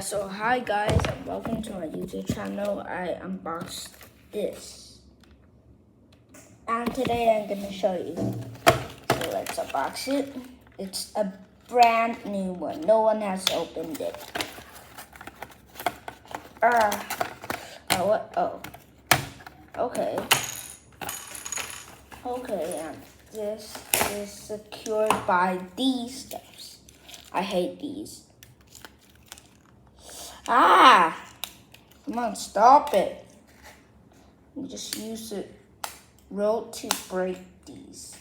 So hi guys and welcome to my YouTube channel. I unboxed this and today I'm going to show you. So let's unbox it. It's a brand new one. No one has opened it. Okay. Okay, and this is secured by these steps. I hate these. Come on, stop it. You just use the rope to break these.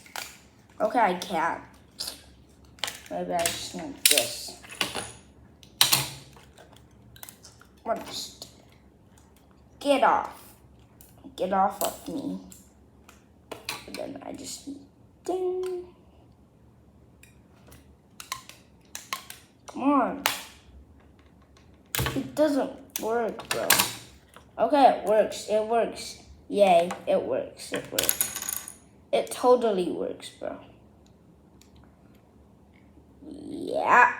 Okay, I can't. Maybe I just need this. Just get off. Get off of me. And then I just ding. Come on. It doesn't work, bro. Okay, it works. It works. Yay, it works. It works. It totally works, bro. Yeah.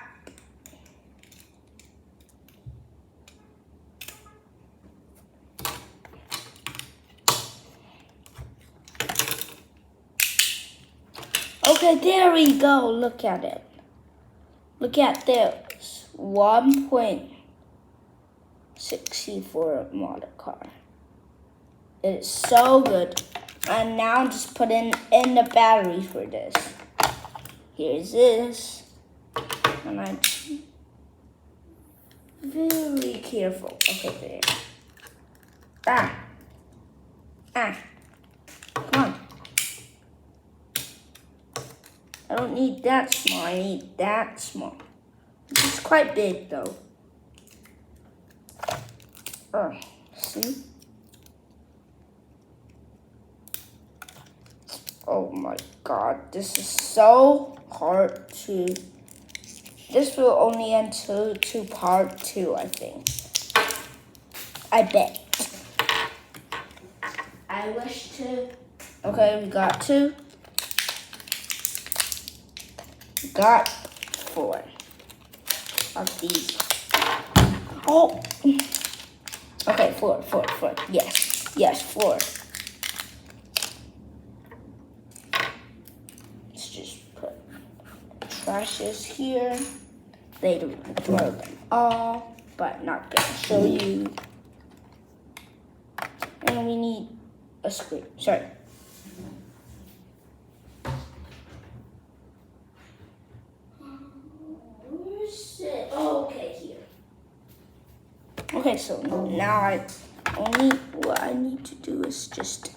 Okay, there we go. Look at it. Look at this. 1.64 model car. It's so good. And now just put in the battery for this. Here's this. And I'm very careful. Okay, there. Come on. I don't need that small. I need that small. It's quite big though. See? Oh my god, this is so hard to. This will only end to part 2, I think. I bet. I wish to. Okay, we got 2. We got 4 of these. Oh. Okay, 4. Yes, 4. Let's just put trashes here. Later we can throw them all, but not gonna show you. And we need a screw. Sorry. Where's it? Oh, okay, here. Okay, so now what I need to do is just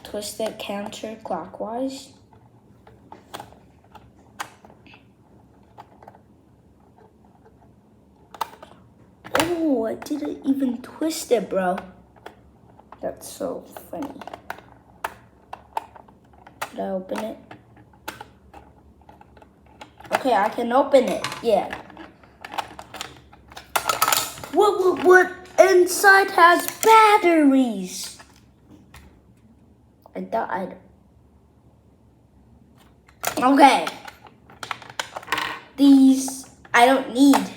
twist it counterclockwise. Oh, I didn't even twist it, bro. That's so funny. Did I open it? Okay, I can open it. Yeah. What? Inside has batteries. I thought Okay. These I don't need.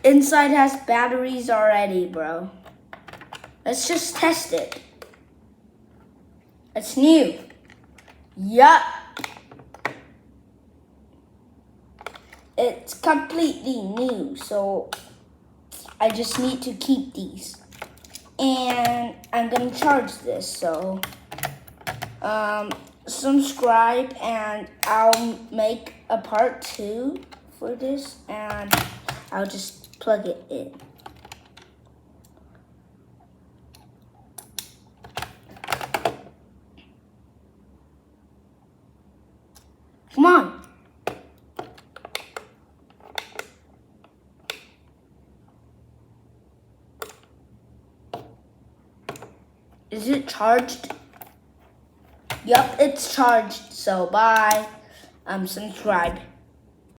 Inside has batteries already, bro. Let's just test it. It's new. Yup. It's completely new, so I just need to keep these. And I'm gonna charge this, so subscribe and I'll make a part 2 for this and I'll just plug it in. Come on. Is it charged? Yup, it's charged. So bye. Subscribe.